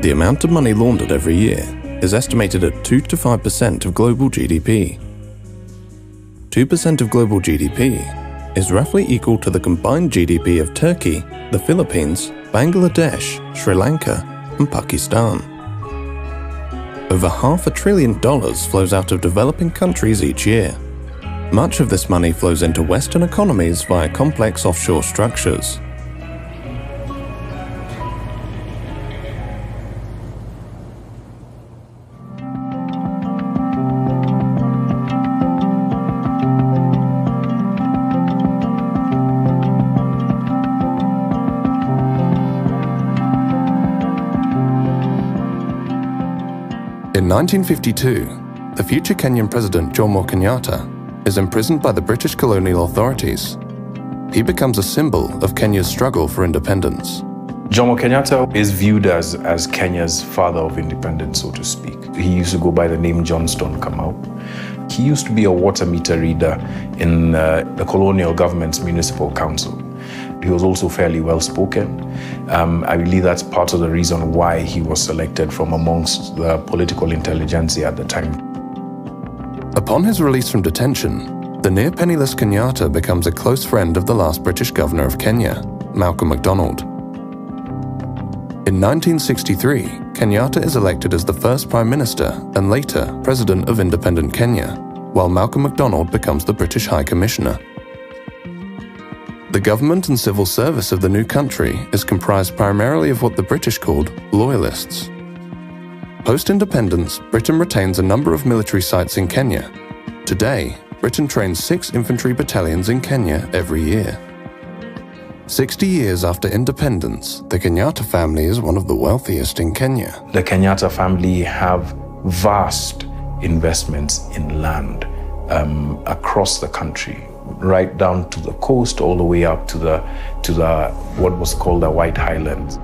The amount of money laundered every year is estimated at 2 to 5% of global GDP. 2% of global GDP is roughly equal to the combined GDP of Turkey, the Philippines, Bangladesh, Sri Lanka, and Pakistan. Over $500 billion flows out of developing countries each year. Much of this money flows into Western economies via complex offshore structures. In 1952, the future Kenyan president Jomo Kenyatta is imprisoned by the British colonial authorities. He becomes a symbol of Kenya's struggle for independence. Jomo Kenyatta is viewed as Kenya's father of independence, so to speak. He used to go by the name Johnston Kamau. He used to be a water meter reader in the colonial government's municipal council. He was also fairly well-spoken. I believe that's part of the reason why he was selected from amongst the political intelligentsia at the time. Upon his release from detention, the near-penniless Kenyatta becomes a close friend of the last British governor of Kenya, Malcolm MacDonald. In 1963, Kenyatta is elected as the first Prime Minister and later President of independent Kenya, while Malcolm MacDonald becomes the British High Commissioner. The government and civil service of the new country is comprised primarily of what the British called loyalists. Post-independence, Britain retains a number of military sites in Kenya. Today, Britain trains 6 infantry battalions in Kenya every year. 60 years after independence, the Kenyatta family is one of the wealthiest in Kenya. The Kenyatta family have vast investments in land across the country, right down to the coast, all the way up to the what was called the White Highlands.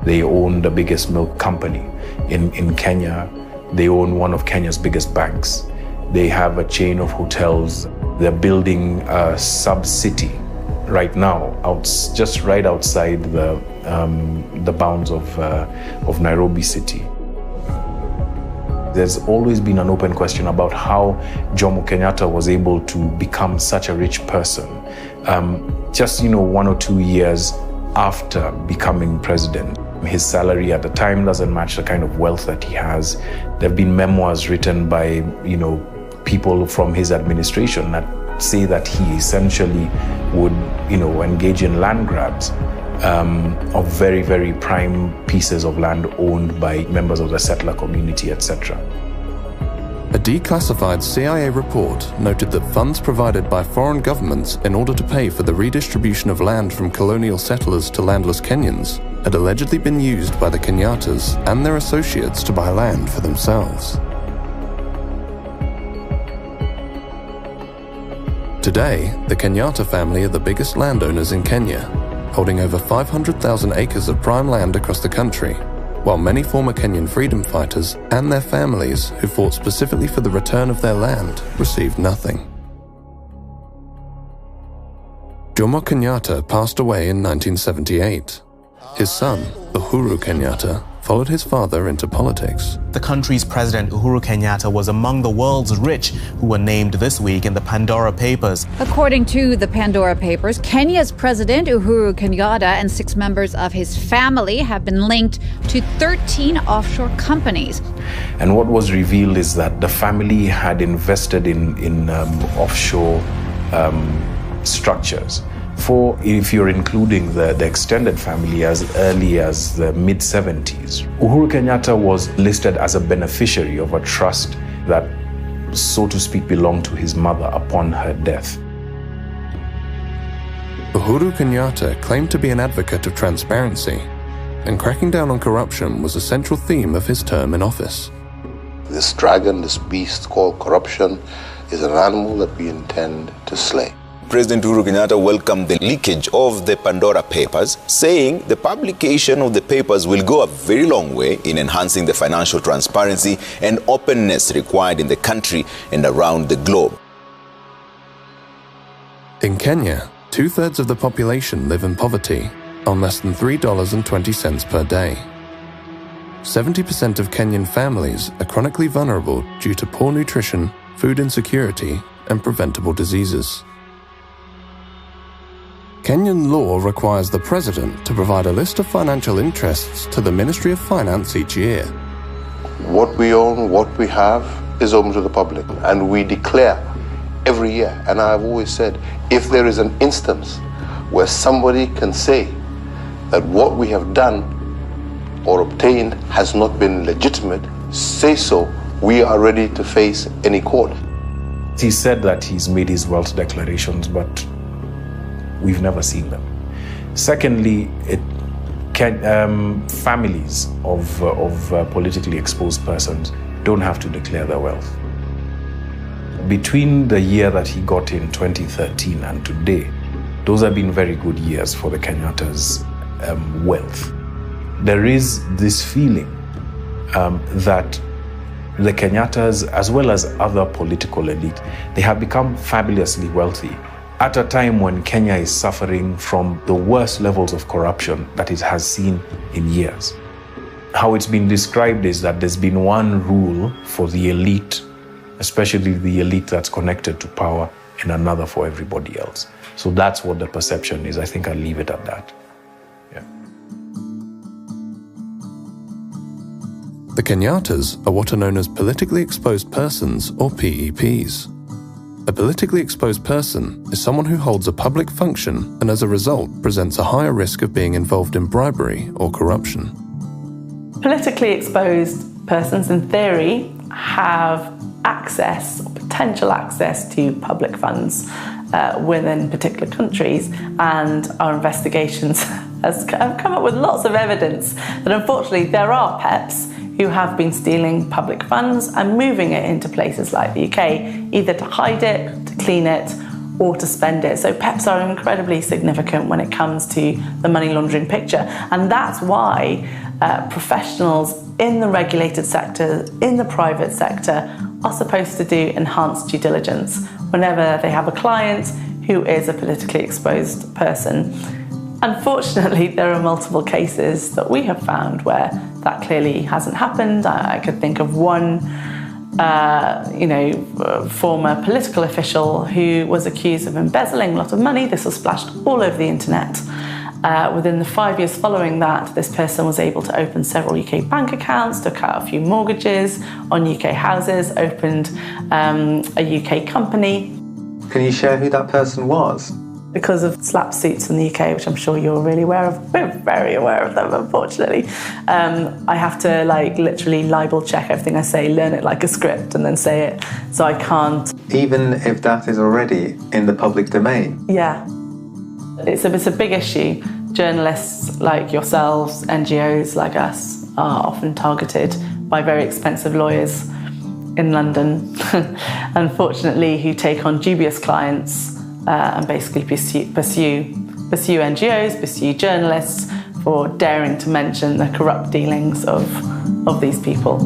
They own the biggest milk company in Kenya. They own one of Kenya's biggest banks. They have a chain of hotels. They're building a sub-city right now, just right outside the bounds of Nairobi City. There's always been an open question about how Jomo Kenyatta was able to become such a rich person. Just 1 or 2 years after becoming president, his salary at the time doesn't match the kind of wealth that he has. There have been memoirs written by, people from his administration that say that he essentially would, engage in land grabs of very, very prime pieces of land owned by members of the settler community, etc. A declassified CIA report noted that funds provided by foreign governments in order to pay for the redistribution of land from colonial settlers to landless Kenyans had allegedly been used by the Kenyattas and their associates to buy land for themselves. Today, the Kenyatta family are the biggest landowners in Kenya, holding over 500,000 acres of prime land across the country, while many former Kenyan freedom fighters and their families who fought specifically for the return of their land received nothing. Jomo Kenyatta passed away in 1978. His son, Uhuru Kenyatta, followed his father into politics. The country's president, Uhuru Kenyatta, was among the world's rich who were named this week in the Pandora Papers. According to the Pandora Papers, Kenya's president, Uhuru Kenyatta, and 6 members of his family have been linked to 13 offshore companies. And what was revealed is that the family had invested in offshore structures. If you're including the extended family, as early as the mid-70s. Uhuru Kenyatta was listed as a beneficiary of a trust that, so to speak, belonged to his mother upon her death. Uhuru Kenyatta claimed to be an advocate of transparency, and cracking down on corruption was a central theme of his term in office. This dragon, this beast called corruption, is an animal that we intend to slay. President Uhuru Kenyatta welcomed the leakage of the Pandora Papers, saying the publication of the papers will go a very long way in enhancing the financial transparency and openness required in the country and around the globe. In Kenya, 2/3 of the population live in poverty, on less than $3.20 per day. 70% of Kenyan families are chronically vulnerable due to poor nutrition, food insecurity, and preventable diseases. Kenyan law requires the president to provide a list of financial interests to the Ministry of Finance each year. What we own, what we have, is open to the public, and we declare every year. And I've always said, if there is an instance where somebody can say that what we have done or obtained has not been legitimate, say so. We are ready to face any court. He said that he's made his wealth declarations, but we've never seen them. Secondly, families of politically exposed persons don't have to declare their wealth. Between the year that he got in 2013 and today, those have been very good years for the Kenyatta's wealth. There is this feeling that the Kenyattas, as well as other political elite, they have become fabulously wealthy at a time when Kenya is suffering from the worst levels of corruption that it has seen in years. How it's been described is that there's been one rule for the elite, especially the elite that's connected to power, and another for everybody else. So that's what the perception is. I think I'll leave it at that. The Kenyattas are what are known as politically exposed persons, or PEPs. A politically exposed person is someone who holds a public function and as a result presents a higher risk of being involved in bribery or corruption. Politically exposed persons, in theory, have access or potential access to public funds within particular countries, and our investigations have come up with lots of evidence that unfortunately there are PEPs who have been stealing public funds and moving it into places like the UK, either to hide it, to clean it, or to spend it. So PEPs are incredibly significant when it comes to the money laundering picture. And that's why professionals in the regulated sector, in the private sector, are supposed to do enhanced due diligence whenever they have a client who is a politically exposed person. Unfortunately, there are multiple cases that we have found where that clearly hasn't happened. I could think of one, former political official who was accused of embezzling a lot of money. This was splashed all over the internet. Within the 5 years following that, this person was able to open several UK bank accounts, took out a few mortgages on UK houses, opened a UK company. Can you share who that person was? Because of slap suits in the UK, which I'm sure you're really aware of. We're very aware of them, unfortunately. I have to literally libel check everything I say, learn it like a script, and then say it, so I can't. Even if that is already in the public domain? Yeah. It's a big issue. Journalists like yourselves, NGOs like us, are often targeted by very expensive lawyers in London, unfortunately, who take on dubious clients and basically pursue NGOs, pursue journalists for daring to mention the corrupt dealings of these people.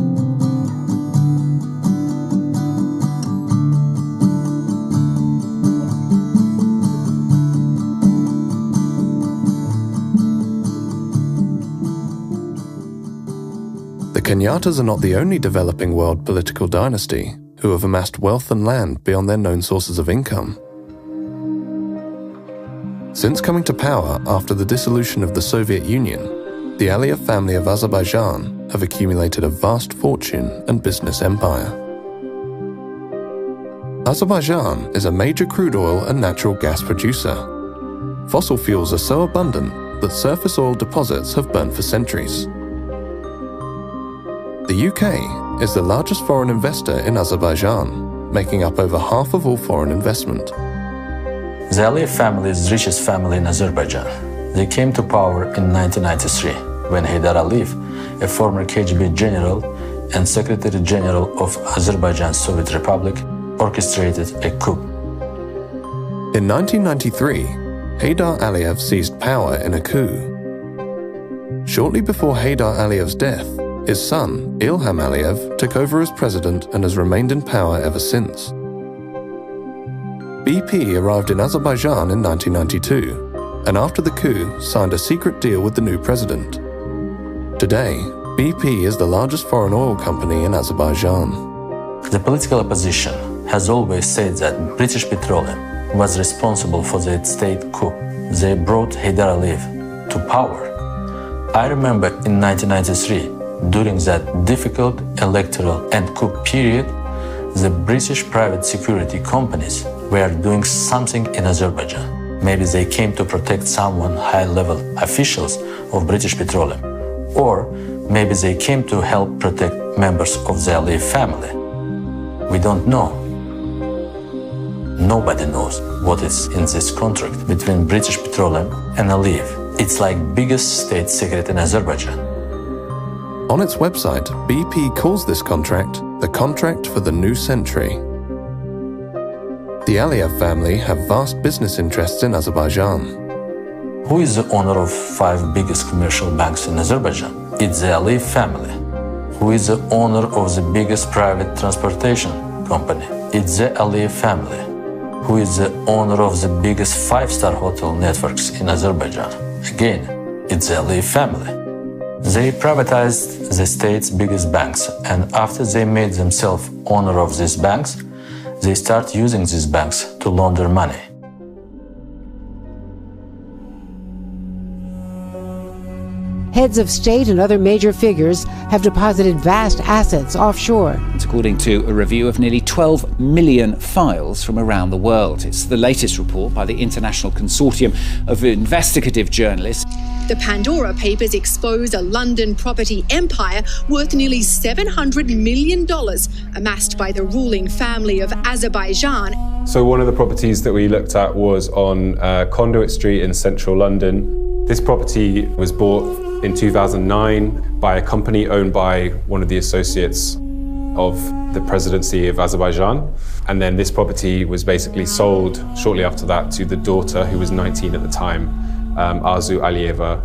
The Kenyattas are not the only developing world political dynasty who have amassed wealth and land beyond their known sources of income. Since coming to power after the dissolution of the Soviet Union, the Aliyev family of Azerbaijan have accumulated a vast fortune and business empire. Azerbaijan is a major crude oil and natural gas producer. Fossil fuels are so abundant that surface oil deposits have burnt for centuries. The UK is the largest foreign investor in Azerbaijan, making up over half of all foreign investment. The Aliyev family is the richest family in Azerbaijan. They came to power in 1993 when Heydar Aliyev, a former KGB general and Secretary General of Azerbaijan Soviet Republic, orchestrated a coup. In 1993, Heydar Aliyev seized power in a coup. Shortly before Heydar Aliyev's death, his son, Ilham Aliyev, took over as president and has remained in power ever since. BP arrived in Azerbaijan in 1992 and after the coup signed a secret deal with the new president. Today, BP is the largest foreign oil company in Azerbaijan. The political opposition has always said that British Petroleum was responsible for the state coup. They brought Heydar Aliyev to power. I remember in 1993, during that difficult electoral and coup period, the British private security companies were doing something in Azerbaijan. Maybe they came to protect someone high-level officials of British Petroleum, or maybe they came to help protect members of the Aliyev family. We don't know. Nobody knows what is in this contract between British Petroleum and Aliyev. It's like biggest state secret in Azerbaijan. On its website, BP calls this contract the contract for the new century. The Aliyev family have vast business interests in Azerbaijan. Who is the owner of 5 biggest commercial banks in Azerbaijan? It's the Aliyev family. Who is the owner of the biggest private transportation company? It's the Aliyev family. Who is the owner of the biggest 5-star hotel networks in Azerbaijan? Again, it's the Aliyev family. They privatized the state's biggest banks, and after they made themselves owner of these banks, they start using these banks to launder money. Heads of state and other major figures have deposited vast assets offshore. It's according to a review of nearly 12 million files from around the world. It's the latest report by the International Consortium of Investigative Journalists. The Pandora Papers expose a London property empire worth nearly $700 million amassed by the ruling family of Azerbaijan. So one of the properties that we looked at was on Conduit Street in central London. This property was bought in 2009 by a company owned by one of the associates of the presidency of Azerbaijan. And then this property was basically sold shortly after that to the daughter, who was 19 at the time, Arzu Aliyeva,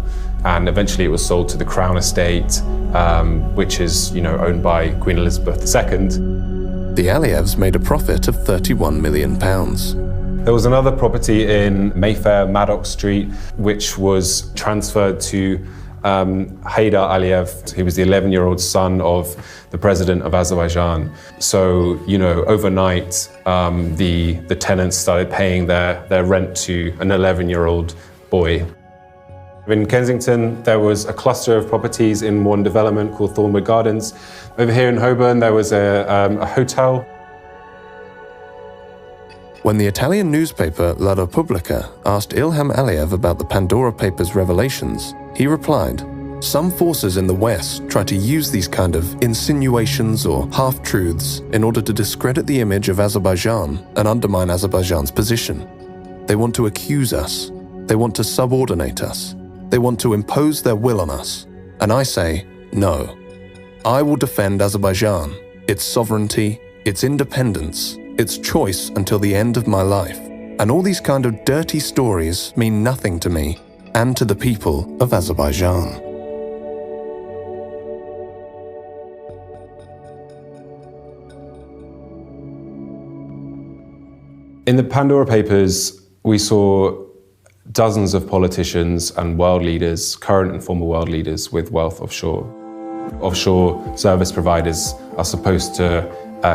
and eventually it was sold to the Crown Estate, which is, owned by Queen Elizabeth II. The Aliyevs made a profit of £31 million. There was another property in Mayfair, Maddox Street, which was transferred to Heydar Aliyev. He was the 11-year-old son of the president of Azerbaijan. So, overnight, the tenants started paying their rent to an 11-year-old boy. In Kensington, there was a cluster of properties in one development called Thornwood Gardens. Over here in Holborn, there was a hotel. When the Italian newspaper La Repubblica asked Ilham Aliyev about the Pandora Papers' revelations, he replied, "Some forces in the West try to use these kind of insinuations or half-truths in order to discredit the image of Azerbaijan and undermine Azerbaijan's position. They want to accuse us. They want to subordinate us. They want to impose their will on us. And I say, no. I will defend Azerbaijan, its sovereignty, its independence, its choice until the end of my life. And all these kind of dirty stories mean nothing to me and to the people of Azerbaijan." In the Pandora Papers, we saw dozens of politicians and world leaders, current and former world leaders, with wealth offshore. Offshore service providers are supposed to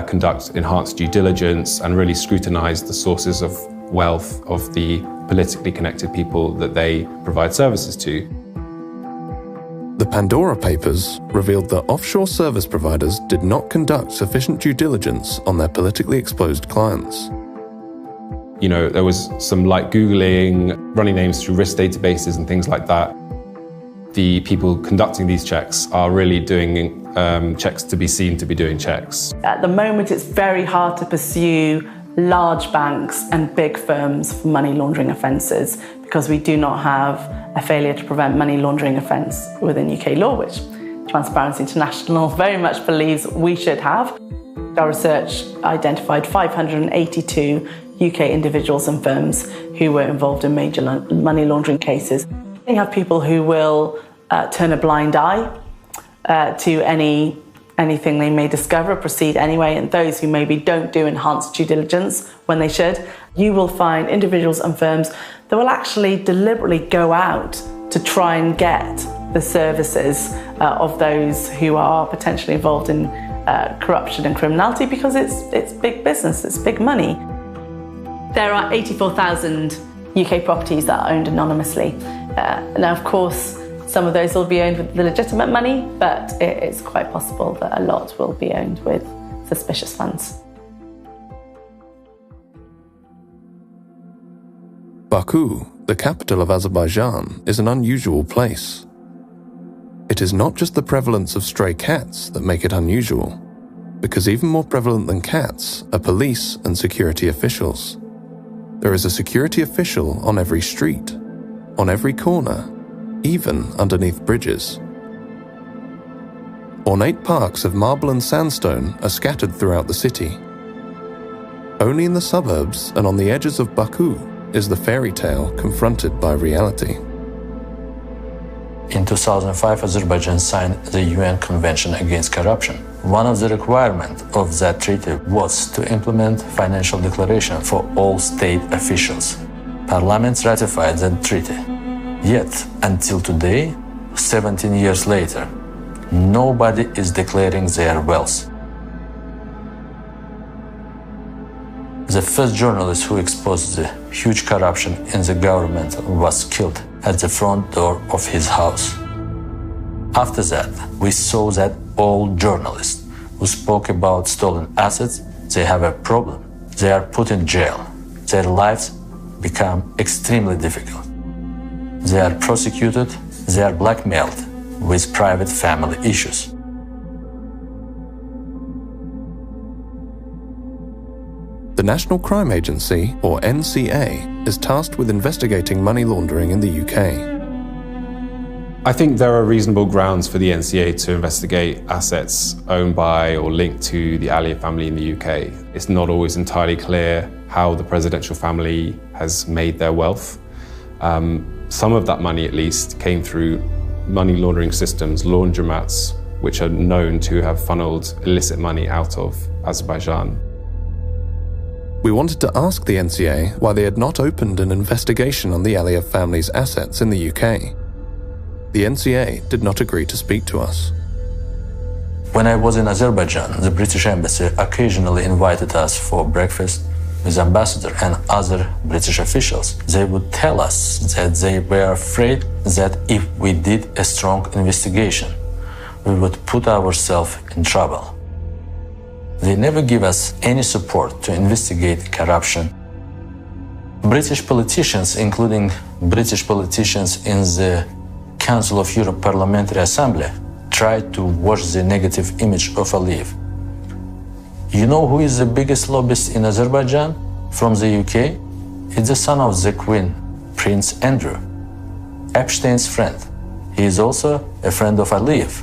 conduct enhanced due diligence and really scrutinize the sources of wealth of the politically connected people that they provide services to. The Pandora Papers revealed that offshore service providers did not conduct sufficient due diligence on their politically exposed clients. There was some light Googling, running names through risk databases and things like that. The people conducting these checks are really doing checks to be seen to be doing checks. At the moment, it's very hard to pursue large banks and big firms for money laundering offences because we do not have a failure to prevent money laundering offence within UK law, which Transparency International very much believes we should have. Our research identified 582 UK individuals and firms who were involved in major money laundering cases. We have people who will turn a blind eye to anything they may discover, proceed anyway, and those who maybe don't do enhanced due diligence when they should. You will find individuals and firms they will actually deliberately go out to try and get the services of those who are potentially involved in corruption and criminality, because it's big business, it's big money. There are 84,000 UK properties that are owned anonymously. Now, of course, some of those will be owned with the legitimate money, but it's quite possible that a lot will be owned with suspicious funds. Baku, the capital of Azerbaijan, is an unusual place. It is not just the prevalence of stray cats that make it unusual, because even more prevalent than cats are police and security officials. There is a security official on every street, on every corner, even underneath bridges. Ornate parks of marble and sandstone are scattered throughout the city. Only in the suburbs and on the edges of Baku is the fairy tale confronted by reality. In 2005, Azerbaijan signed the UN Convention Against Corruption. One of the requirements of that treaty was to implement financial declaration for all state officials. Parliament ratified that treaty. Yet, until today, 17 years later, nobody is declaring their wealth. The first journalist who exposed the huge corruption in the government was killed at the front door of his house. After that, we saw that all journalists who spoke about stolen assets, they have a problem. They are put in jail. Their lives become extremely difficult. They are prosecuted, they are blackmailed with private family issues. The National Crime Agency, or NCA, is tasked with investigating money laundering in the UK. I think there are reasonable grounds for the NCA to investigate assets owned by or linked to the Aliyev family in the UK. It's not always entirely clear how the presidential family has made their wealth. Some of that money, at least, came through money laundering systems, laundromats, which are known to have funneled illicit money out of Azerbaijan. We wanted to ask the NCA why they had not opened an investigation on the Aliyev family's assets in the UK. The NCA did not agree to speak to us. When I was in Azerbaijan, the British Embassy occasionally invited us for breakfast with the ambassador and other British officials. They would tell us that they were afraid that if we did a strong investigation, we would put ourselves in trouble. They never give us any support to investigate corruption. British politicians, including British politicians in the Council of Europe Parliamentary Assembly, tried to wash the negative image of Aliyev. You know who is the biggest lobbyist in Azerbaijan from the UK? It's the son of the Queen, Prince Andrew, Epstein's friend. He is also a friend of Aliyev,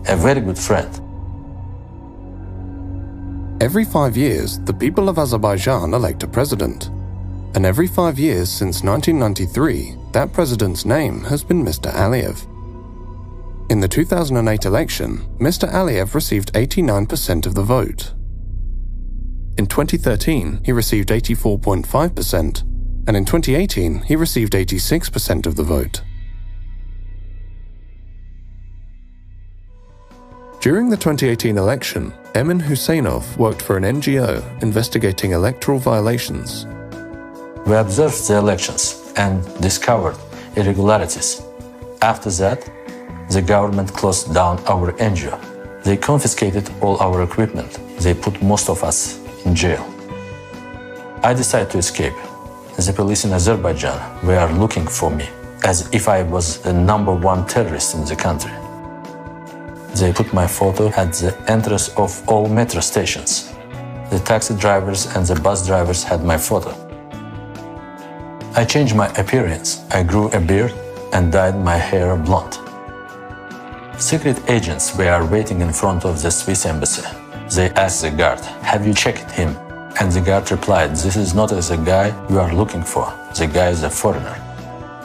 a very good friend. Every 5 years, the people of Azerbaijan elect a president. And every 5 years since 1993, that president's name has been Mr. Aliyev. In the 2008 election, Mr. Aliyev received 89% of the vote. In 2013, he received 84.5%, and in 2018, he received 86% of the vote. During the 2018 election, Emin Huseynov worked for an NGO investigating electoral violations. We observed the elections and discovered irregularities. After that, the government closed down our NGO. They confiscated all our equipment. They put most of us in jail. I decided to escape. The police in Azerbaijan were looking for me, as if I was the #1 terrorist in the country. They put my photo at the entrance of all metro stations. The taxi drivers and the bus drivers had my photo. I changed my appearance. I grew a beard and dyed my hair blonde. Secret agents were waiting in front of the Swiss embassy. They asked the guard, "Have you checked him?" And the guard replied, "This is not the guy you are looking for. The guy is a foreigner."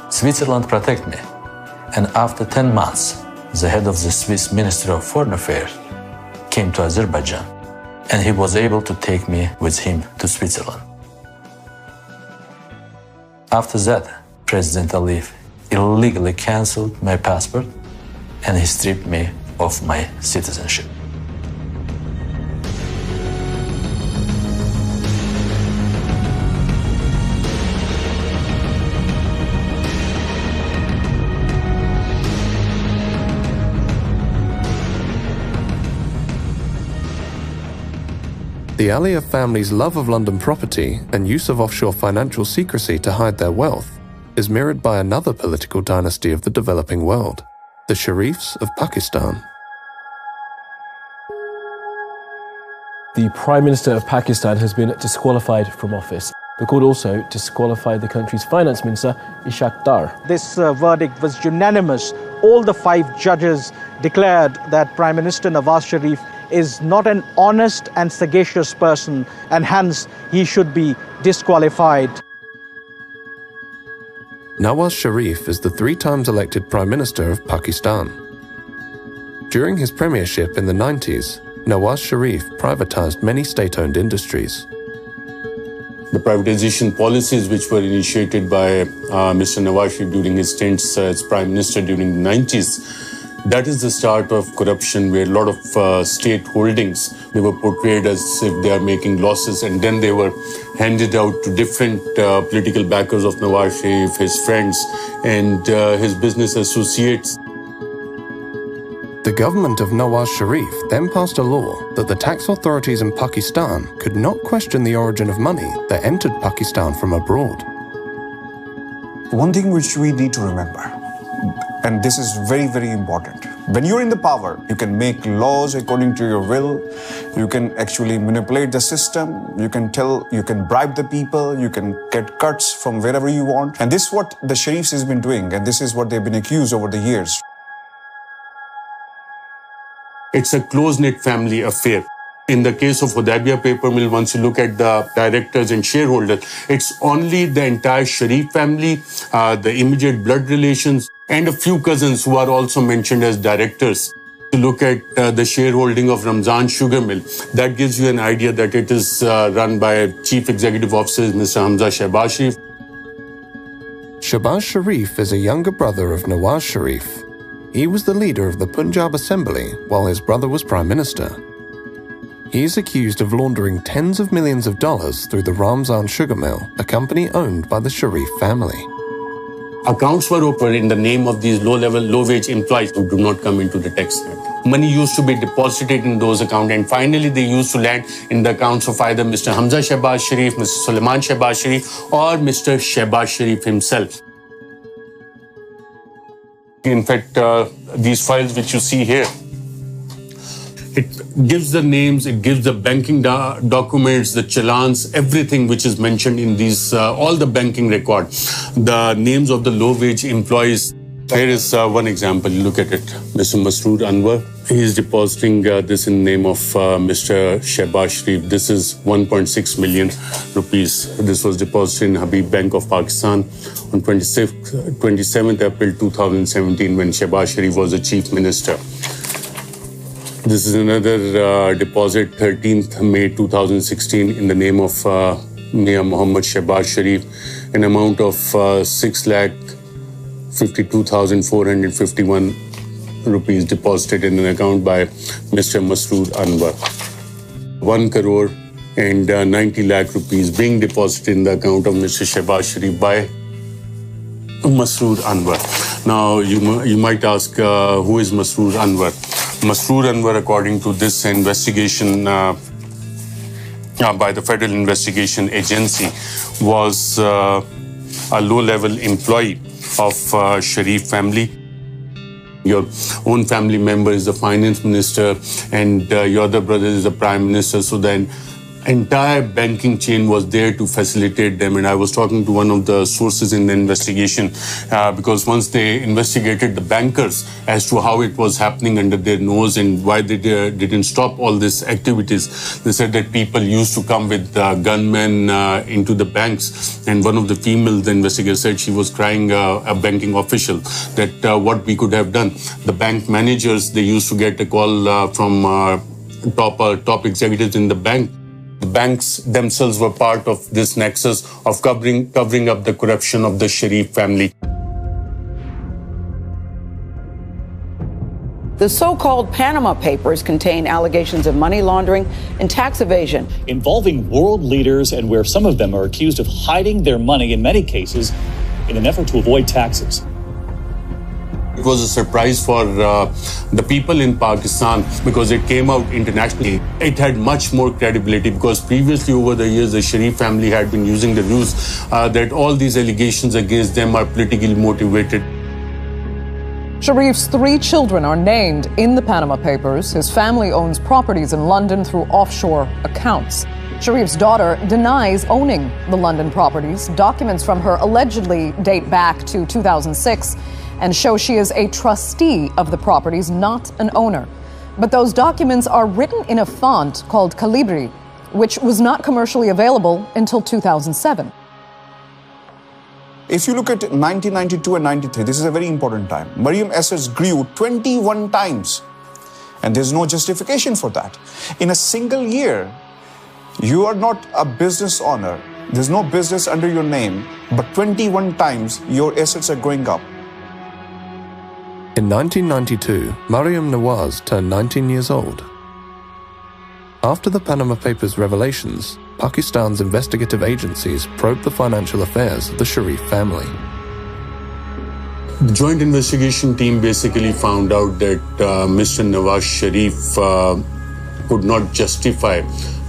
Switzerland protected me. And after 10 months, the head of the Swiss Ministry of Foreign Affairs came to Azerbaijan, and he was able to take me with him to Switzerland. After that, President Aliyev illegally cancelled my passport and he stripped me of my citizenship. The Aliyev family's love of London property and use of offshore financial secrecy to hide their wealth is mirrored by another political dynasty of the developing world, the Sharifs of Pakistan. The Prime Minister of Pakistan has been disqualified from office. The court also disqualified the country's finance minister, Ishaq Dar. This verdict was unanimous. All the 5 judges declared that Prime Minister Nawaz Sharif is not an honest and sagacious person, and hence he should be disqualified. Nawaz Sharif is the 3 times elected Prime Minister of Pakistan. During his premiership in the 90s, Nawaz Sharif privatized many state-owned industries. The privatization policies which were initiated by Mr. Nawaz Sharif during his stints as Prime Minister during the 90s, that is the start of corruption, where a lot of state holdings, they were portrayed as if they are making losses, and then they were handed out to different political backers of Nawaz Sharif, his friends and his business associates. The government of Nawaz Sharif then passed a law that the tax authorities in Pakistan could not question the origin of money that entered Pakistan from abroad. One thing which we need to remember, and this is very, very important. When you're in the power, you can make laws according to your will. You can actually manipulate the system. You can bribe the people. You can get cuts from wherever you want. And this is what the Sharifs has been doing. And this is what they've been accused over the years. It's a close-knit family affair. In the case of Hodeibiya paper mill, once you look at the directors and shareholders, it's only the entire Sharif family, the immediate blood relations, and a few cousins who are also mentioned as directors. To look at the shareholding of Ramzan Sugar Mill, that gives you an idea that it is run by Chief Executive Officer Mr. Hamza Shehbaz Sharif. Shehbaz Sharif is a younger brother of Nawaz Sharif. He was the leader of the Punjab Assembly while his brother was Prime Minister. He is accused of laundering tens of millions of dollars through the Ramzan Sugar Mill, a company owned by the Sharif family. Accounts were opened in the name of these low-level, low-wage employees who do not come into the tax net. Money used to be deposited in those accounts, and finally they used to land in the accounts of either Mr. Hamza Shehbaz Sharif, Mr. Sulaiman Shehbaz Sharif, or Mr. Shehbaz Sharif himself. In fact, these files which you see here, it gives the names, it gives the banking documents, the challans, everything which is mentioned in these, all the banking record, the names of the low-wage employees. Here is one example. Look at it. Mr. Masroor Anwar, he is depositing this in the name of Mr. Shehbaz Sharif. This is 1.6 million rupees. This was deposited in Habib Bank of Pakistan on 27th April 2017 when Shehbaz Sharif was the Chief Minister. This is another deposit, 13th May 2016, in the name of Mia Muhammad Shehbaz Sharif, an amount of 6,52,451 rupees deposited in an account by Mr. Masroor Anwar. 1 crore and 90 lakh rupees being deposited in the account of Mr. Shehbaz Sharif by Masroor Anwar. Now, you might ask, who is Masroor Anwar? Masroor Anwar, according to this investigation by the Federal Investigation Agency, was a low-level employee of Sharif family. Your own family member is the finance minister and your other brother is the prime minister. So then entire banking chain was there to facilitate them. And I was talking to one of the sources in the investigation because once they investigated the bankers as to how it was happening under their nose and why they didn't stop all these activities, they said that people used to come with gunmen into the banks. And one of the female investigators said she was crying a banking official that what we could have done. The bank managers, they used to get a call from top executives in the bank. The banks themselves were part of this nexus of covering up the corruption of the Sharif family. The so-called Panama Papers contain allegations of money laundering and tax evasion, involving world leaders and where some of them are accused of hiding their money in many cases in an effort to avoid taxes. It was a surprise for the people in Pakistan because it came out internationally. It had much more credibility because previously over the years, the Sharif family had been using the ruse that all these allegations against them are politically motivated. Sharif's 3 children are named in the Panama Papers. His family owns properties in London through offshore accounts. Sharif's daughter denies owning the London properties. Documents from her allegedly date back to 2006 and show she is a trustee of the properties, not an owner. But those documents are written in a font called Calibri, which was not commercially available until 2007. If you look at 1992 and 93, this is a very important time. Mariam assets grew 21 times. And there's no justification for that. In a single year, you are not a business owner. There's no business under your name, but 21 times your assets are going up. In 1992, Mariam Nawaz turned 19 years old. After the Panama Papers revelations, Pakistan's investigative agencies probed the financial affairs of the Sharif family. The joint investigation team basically found out that Mr. Nawaz Sharif could not justify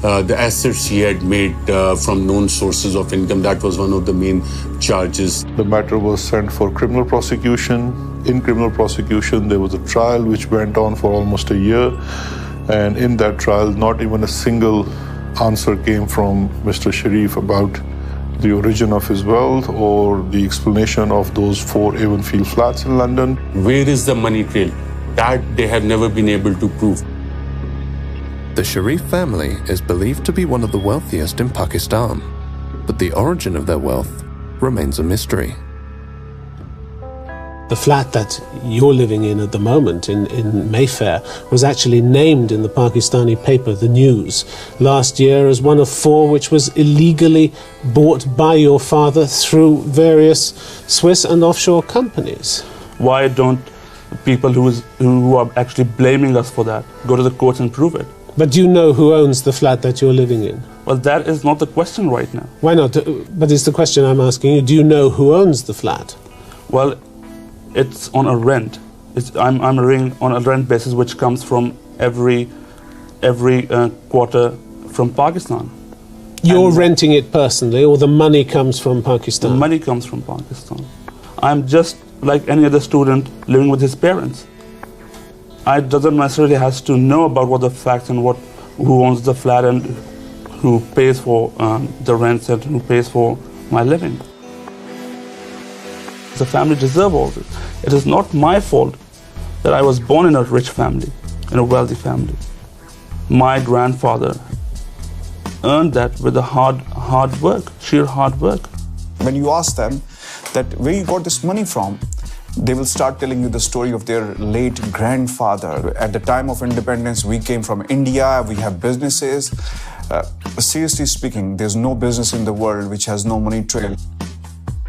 the assets he had made from known sources of income. That was one of the main charges. The matter was sent for criminal prosecution. In criminal prosecution, there was a trial which went on for almost a year. And in that trial, not even a single answer came from Mr. Sharif about the origin of his wealth or the explanation of those 4 Avonfield flats in London. Where is the money trail? That they have never been able to prove. The Sharif family is believed to be one of the wealthiest in Pakistan, but the origin of their wealth remains a mystery. The flat that you're living in at the moment in Mayfair was actually named in the Pakistani paper, The News, last year as one of 4 which was illegally bought by your father through various Swiss and offshore companies. Why don't people who are actually blaming us for that go to the courts and prove it? But do you know who owns the flat that you're living in? Well, that is not the question right now. Why not? But it's the question I'm asking you. Do you know who owns the flat? Well, it's on a rent. I'm renting on a rent basis, which comes from every quarter from Pakistan. You're renting it personally, or the money comes from Pakistan? The money comes from Pakistan. I'm just like any other student living with his parents. I doesn't necessarily has to know about what the facts and who owns the flat and who pays for the rents and who pays for my living. The family deserves all this. It is not my fault that I was born in a rich family, in a wealthy family. My grandfather earned that with the hard work, sheer hard work. When you ask them that where you got this money from, they will start telling you the story of their late grandfather. At the time of independence, we came from India, we have businesses. Seriously speaking, there's no business in the world which has no money trail.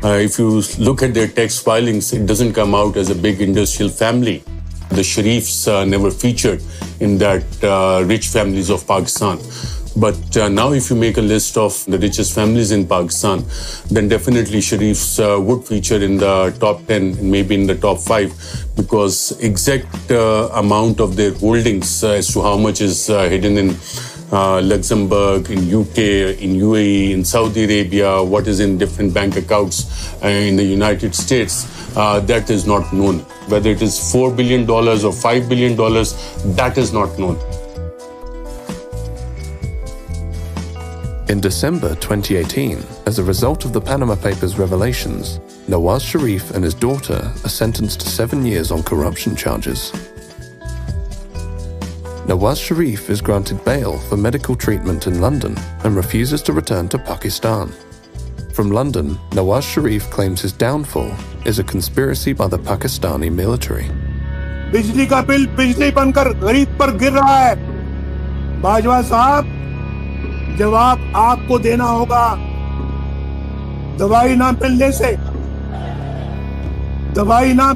If you look at their tax filings, it doesn't come out as a big industrial family. The Sharifs never featured in that rich families of Pakistan. But now if you make a list of the richest families in Pakistan, then definitely Sharifs would feature in the top 10, maybe in the top 5, because exact amount of their holdings as to how much is hidden in Luxembourg, in UK, in UAE, in Saudi Arabia, what is in different bank accounts in the United States, that is not known. Whether it is $4 billion or $5 billion, that is not known. In December 2018, as a result of the Panama Papers revelations, Nawaz Sharif and his daughter are sentenced to 7 years on corruption charges. Nawaz Sharif is granted bail for medical treatment in London and refuses to return to Pakistan. From London, Nawaz Sharif claims his downfall is a conspiracy by the Pakistani military. बिजली का bill बिजली बनकर गरीब पर गिर रहा है। बाजवा साहब, जवाब आपको देना होगा। दवाई ना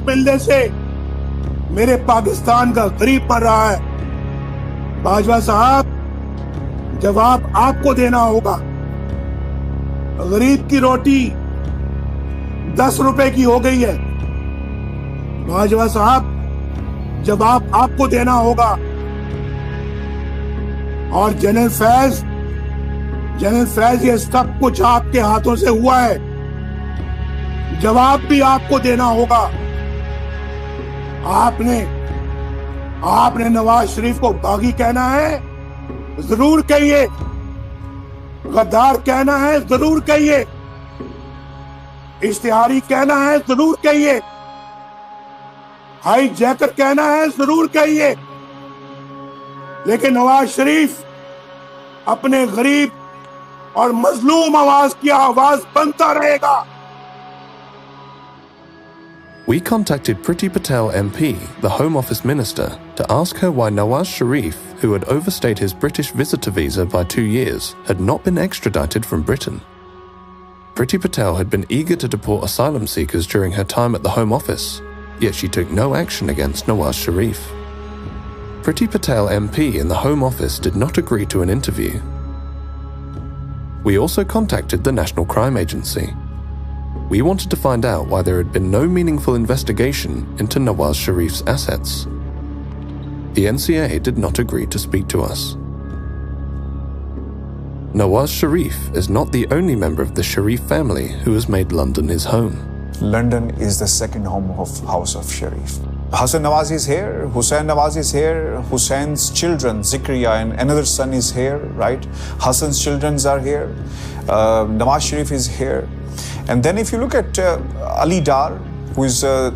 मिलने से मेरे पाकिस्तान का गरीब मर रहा है। बाजवा साहब, जवाब आपको देना होगा। गरीब की रोटी 10 रुपए की हो गई है। बाजवा साहब, जवाब आपको देना होगा। और जनरल फैज, ये सब कुछ आपके हाथों से हुआ है। जवाब भी आपको देना होगा। आपने नवाज शरीफ को बागी कहना है, जरूर कहिए। गद्दार कहना है, जरूर कहिए। इश्तिहारी कहना है, जरूर कहिए। हाई जैकर कहना है, जरूर कहिए। लेकिन नवाज शरीफ अपने गरीब और मजलूम आवाज की आवाज बनता रहेगा। We contacted Priti Patel MP, the Home Office Minister, to ask her why Nawaz Sharif, who had overstayed his British visitor visa by 2 years, had not been extradited from Britain. Priti Patel had been eager to deport asylum seekers during her time at the Home Office, yet she took no action against Nawaz Sharif. Priti Patel MP in the Home Office did not agree to an interview. We also contacted the National Crime Agency. We wanted to find out why there had been no meaningful investigation into Nawaz Sharif's assets. The NCA did not agree to speak to us. Nawaz Sharif is not the only member of the Sharif family who has made London his home. London is the second home of House of Sharif. Hassan Nawaz is here, Hussein Nawaz is here, Hussein's children, Zikriya and another son is here, right? Hassan's children are here, Nawaz Sharif is here. And then if you look at Ali Dar, who is the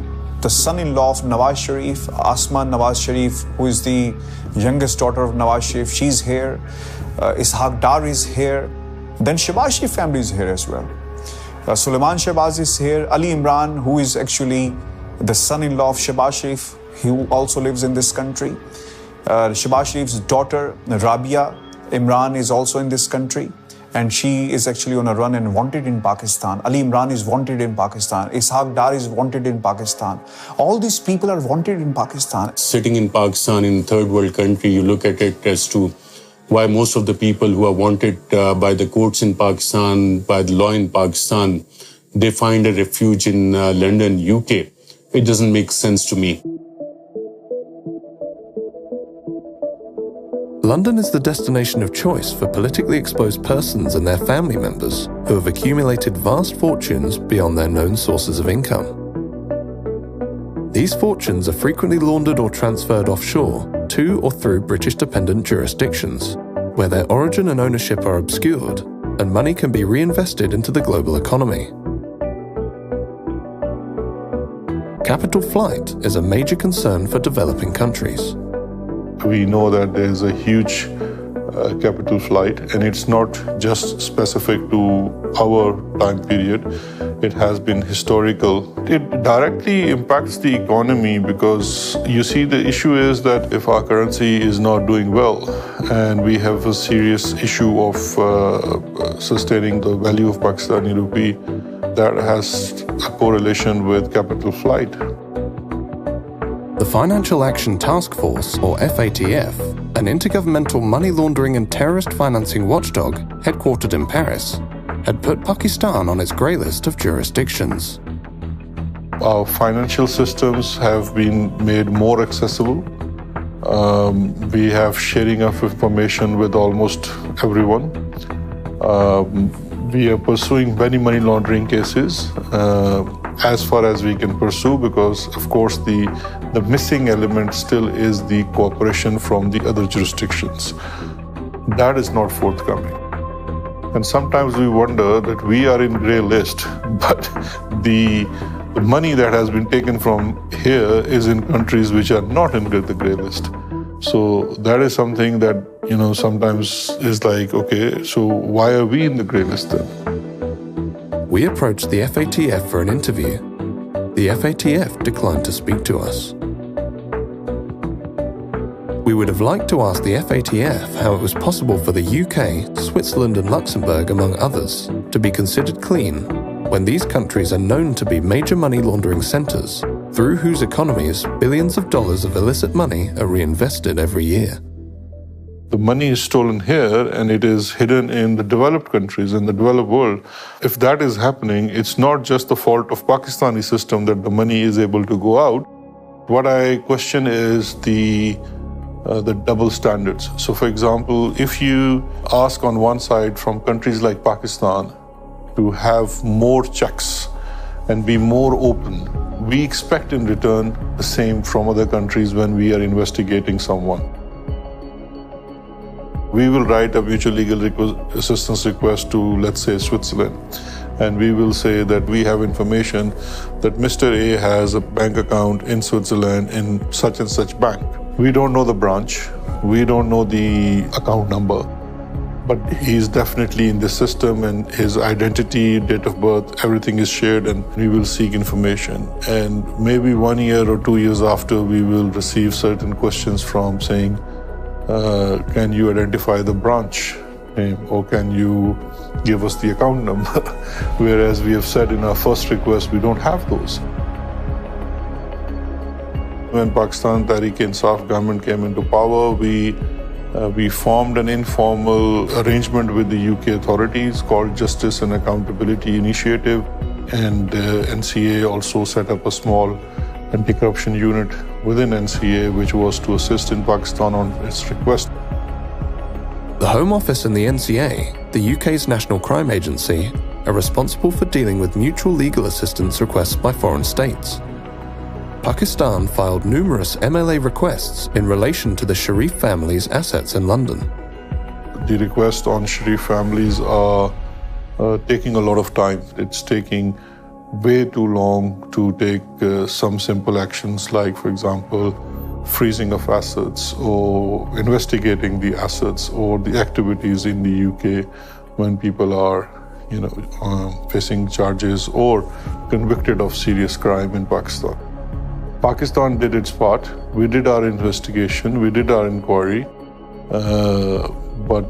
son-in-law of Nawaz Sharif, Asma Nawaz Sharif, who is the youngest daughter of Nawaz Sharif, she's here. Ishaq Dar is here. Then Shehbaz Sharif family is here as well. Sulaiman Shehbaz is here. Ali Imran, who is actually the son-in-law of Shehbaz Sharif, who also lives in this country. Shehbaz Sharif's daughter, Rabia Imran, is also in this country. And she is actually on a run and wanted in Pakistan. Ali Imran is wanted in Pakistan. Ishaq Dar is wanted in Pakistan. All these people are wanted in Pakistan. Sitting in Pakistan, in a third world country, you look at it as to why most of the people who are wanted by the courts in Pakistan, by the law in Pakistan, they find a refuge in London, UK. It doesn't make sense to me. London is the destination of choice for politically exposed persons and their family members who have accumulated vast fortunes beyond their known sources of income. These fortunes are frequently laundered or transferred offshore to or through British dependent jurisdictions, where their origin and ownership are obscured and money can be reinvested into the global economy. Capital flight is a major concern for developing countries. We know that there is a huge capital flight, and it's not just specific to our time period. It has been historical. It directly impacts the economy because you see the issue is that if our currency is not doing well and we have a serious issue of sustaining the value of Pakistani rupee, that has a correlation with capital flight. The Financial Action Task Force, or FATF, an intergovernmental money laundering and terrorist financing watchdog headquartered in Paris, had put Pakistan on its grey list of jurisdictions. Our financial systems have been made more accessible. We have sharing of information with almost everyone. We are pursuing many money laundering cases as far as we can pursue, because of course the missing element still is the cooperation from the other jurisdictions. That is not forthcoming. And sometimes we wonder that we are in grey list, but the money that has been taken from here is in countries which are not in the grey list. So that is something that, sometimes is like, okay, so why are we in the grey list then? We approached the FATF for an interview. The FATF declined to speak to us. We would have liked to ask the FATF how it was possible for the UK, Switzerland and Luxembourg, among others, to be considered clean when these countries are known to be major money laundering centres, through whose economies billions of dollars of illicit money are reinvested every year. The money is stolen here and it is hidden in the developed countries, in the developed world. If that is happening, it's not just the fault of Pakistani system that the money is able to go out. What I question is the double standards. So for example, if you ask on one side from countries like Pakistan to have more checks and be more open, we expect in return the same from other countries when we are investigating someone. We will write a mutual legal assistance request to, let's say, Switzerland, and we will say that we have information that Mr. A has a bank account in Switzerland in such and such bank. We don't know the branch, we don't know the account number, but he's definitely in the system and his identity, date of birth, everything is shared, and we will seek information. And maybe 1 year or 2 years after, we will receive certain questions from saying, can you identify the branch name, or can you give us the account number? Whereas we have said in our first request, we don't have those. When Pakistan Tehreek-e-Insaf government came into power, we formed an informal arrangement with the UK authorities called Justice and Accountability Initiative, and NCA also set up a small anti-corruption unit within NCA, which was to assist in Pakistan on its request. The Home Office and the NCA, the UK's national crime agency, are responsible for dealing with mutual legal assistance requests by foreign states. Pakistan filed numerous MLA requests in relation to the Sharif family's assets in London. The requests on Sharif families are taking a lot of time. It's taking way too long to take some simple actions like, for example, freezing of assets or investigating the assets or the activities in the UK when people are, facing charges or convicted of serious crime in Pakistan. Pakistan did its part. We did our investigation, we did our inquiry, but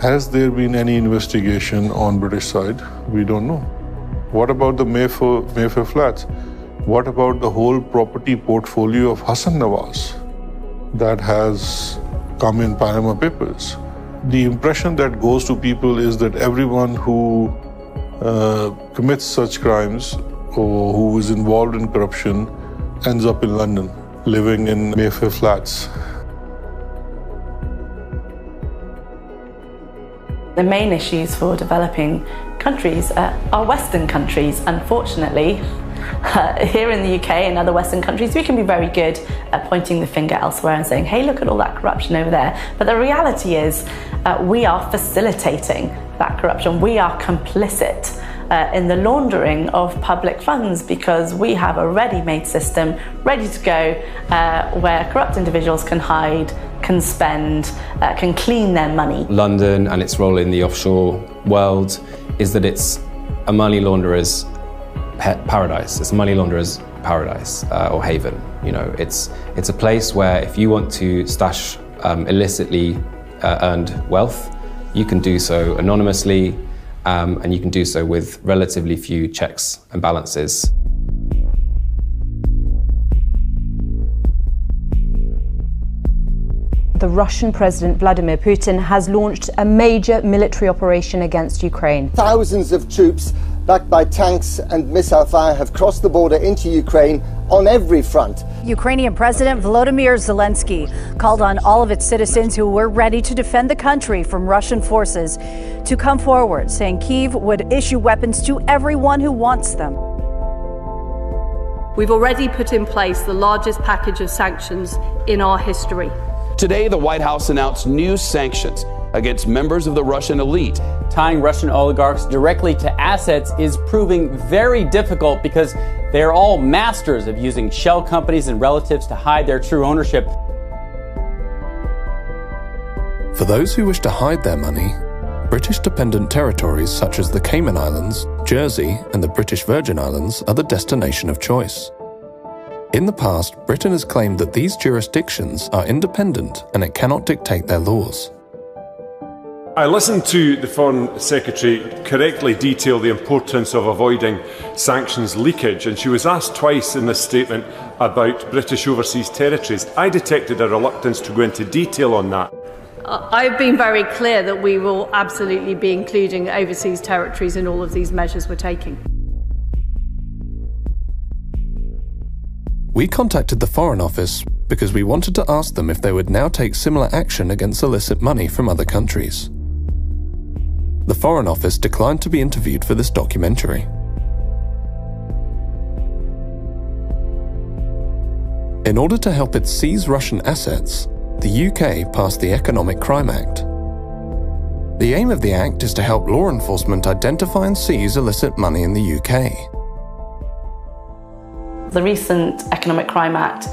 has there been any investigation on British side? We don't know. What about the Mayfair flats? What about the whole property portfolio of Hassan Nawaz that has come in Panama Papers? The impression that goes to people is that everyone who commits such crimes or who is involved in corruption ends up in London, living in Mayfair flats. The main issues for developing countries are Western countries. Unfortunately, here in the UK and other Western countries, we can be very good at pointing the finger elsewhere and saying, hey, look at all that corruption over there. But the reality is we are facilitating that corruption. We are complicit in the laundering of public funds because we have a ready-made system ready to go where corrupt individuals can hide, can spend, can clean their money. London and its role in the offshore world is that it's a money launderer's paradise. It's a money launderer's paradise or haven. It's a place where if you want to stash illicitly earned wealth, you can do so anonymously, and you can do so with relatively few checks and balances. The Russian President Vladimir Putin has launched a major military operation against Ukraine. Thousands of troops, backed by tanks and missile fire, have crossed the border into Ukraine on every front. Ukrainian President Volodymyr Zelensky called on all of its citizens who were ready to defend the country from Russian forces to come forward, saying Kyiv would issue weapons to everyone who wants them. We've already put in place the largest package of sanctions in our history. Today, the White House announced new sanctions against members of the Russian elite. Tying Russian oligarchs directly to assets is proving very difficult because they are all masters of using shell companies and relatives to hide their true ownership. For those who wish to hide their money, British dependent territories such as the Cayman Islands, Jersey, and the British Virgin Islands are the destination of choice. In the past, Britain has claimed that these jurisdictions are independent and it cannot dictate their laws. I listened to the Foreign Secretary correctly detail the importance of avoiding sanctions leakage, and she was asked twice in this statement about British overseas territories. I detected a reluctance to go into detail on that. I've been very clear that we will absolutely be including overseas territories in all of these measures we're taking. We contacted the Foreign Office because we wanted to ask them if they would now take similar action against illicit money from other countries. The Foreign Office declined to be interviewed for this documentary. In order to help it seize Russian assets, the UK passed the Economic Crime Act. The aim of the Act is to help law enforcement identify and seize illicit money in the UK. The recent Economic Crime Act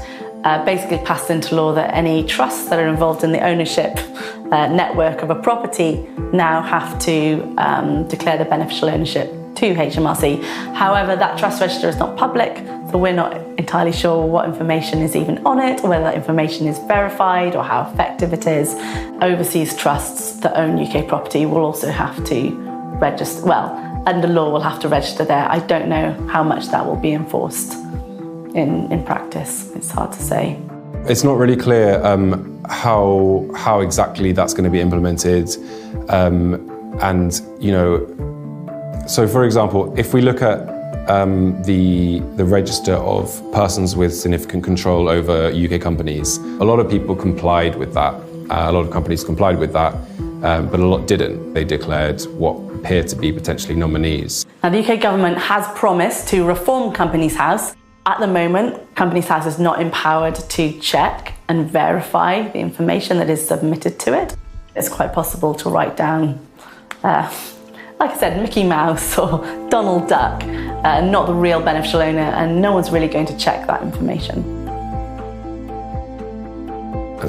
basically passed into law that any trusts that are involved in the ownership network of a property now have to declare the beneficial ownership to HMRC. However, that trust register is not public, so we're not entirely sure what information is even on it, or whether that information is verified or how effective it is. Overseas trusts that own UK property will also have to register, well, under law will have to register there. I don't know how much that will be enforced in practice. It's hard to say. It's not really clear how exactly that's going to be implemented. And, you know, so for example, if we look at the register of persons with significant control over UK companies, a lot of people complied with that. A lot of companies complied with that, but a lot didn't. They declared what appeared to be potentially nominees. Now, the UK government has promised to reform Companies House. At the moment, Companies House is not empowered to check and verify the information that is submitted to it. It's quite possible to write down, like I said, Mickey Mouse or Donald Duck, not the real beneficial owner, and no one's really going to check that information.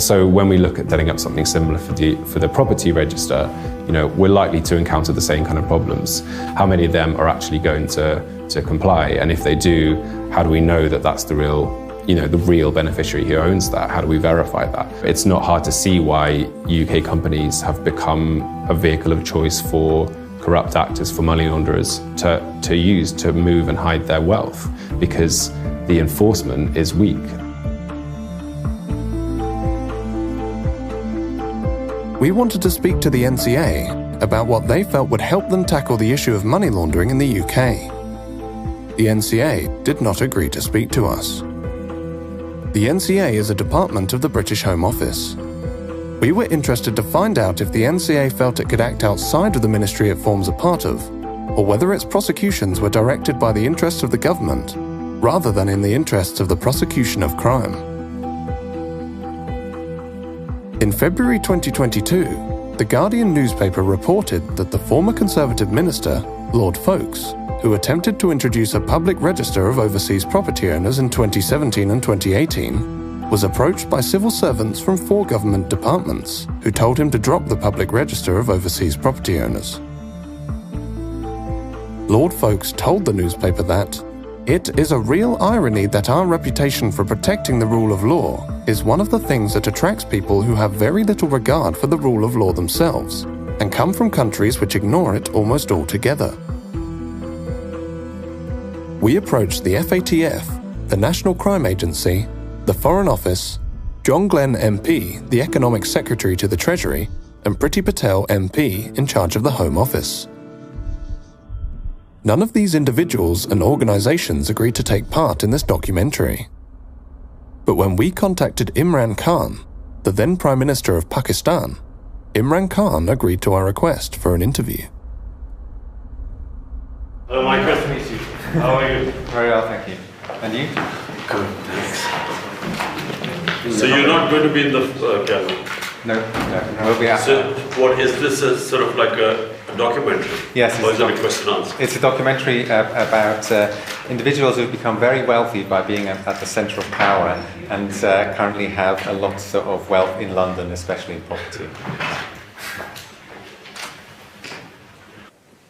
So when we look at setting up something similar for the property register, you know, we're likely to encounter the same kind of problems. How many of them are actually going to comply? And if they do, how do we know that that's the real, you know, the real beneficiary who owns that? How do we verify that? It's not hard to see why UK companies have become a vehicle of choice for corrupt actors, for money launderers to use to move and hide their wealth, because the enforcement is weak. We wanted to speak to the NCA about what they felt would help them tackle the issue of money laundering in the UK. The NCA did not agree to speak to us. The NCA is a department of the British Home Office. We were interested to find out if the NCA felt it could act outside of the ministry it forms a part of, or whether its prosecutions were directed by the interests of the government, rather than in the interests of the prosecution of crime. In February 2022, The Guardian newspaper reported that the former Conservative minister, Lord Foulkes, who attempted to introduce a public register of overseas property owners in 2017 and 2018, was approached by civil servants from 4 government departments who told him to drop the public register of overseas property owners. Lord Foulkes told the newspaper that it is a real irony that our reputation for protecting the rule of law is one of the things that attracts people who have very little regard for the rule of law themselves and come from countries which ignore it almost altogether. We approached the FATF, the National Crime Agency, the Foreign Office, John Glenn MP, the Economic Secretary to the Treasury, and Priti Patel MP in charge of the Home Office. None of these individuals and organisations agreed to take part in this documentary. But when we contacted Imran Khan, the then Prime Minister of Pakistan, Imran Khan agreed to our request for an interview. Hello, Mike. Nice to meet you. How are you? Very well, thank you. And you? Good, thanks. So you're not going to be in the gallery? No, we'll be out. So what is this? Sort of like a documentary? Yes. Or is it a question and answer? It's a documentary about individuals who've become very wealthy by being at the centre of power and currently have a lot of wealth in London, especially in property.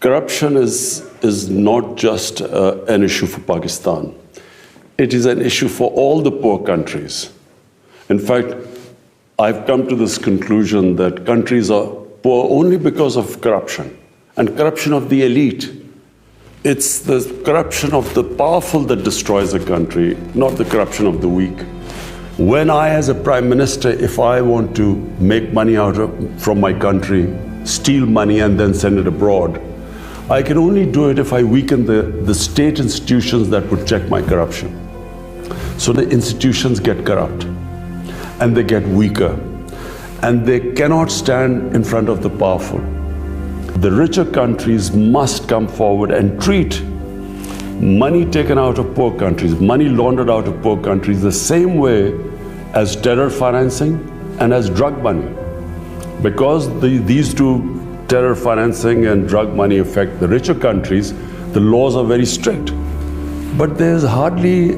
Corruption is not just an issue for Pakistan. It is an issue for all the poor countries. In fact, I've come to this conclusion that countries are poor only because of corruption, and corruption of the elite. It's the corruption of the powerful that destroys a country, not the corruption of the weak. When I, as a prime minister, if I want to make money from my country, steal money and then send it abroad, I can only do it if I weaken the state institutions that would check my corruption. So the institutions get corrupt and they get weaker and they cannot stand in front of the powerful. The richer countries must come forward and treat money taken out of poor countries, money laundered out of poor countries, the same way as terror financing and as drug money. Because these two, terror financing and drug money, affect the richer countries, the laws are very strict. But there's hardly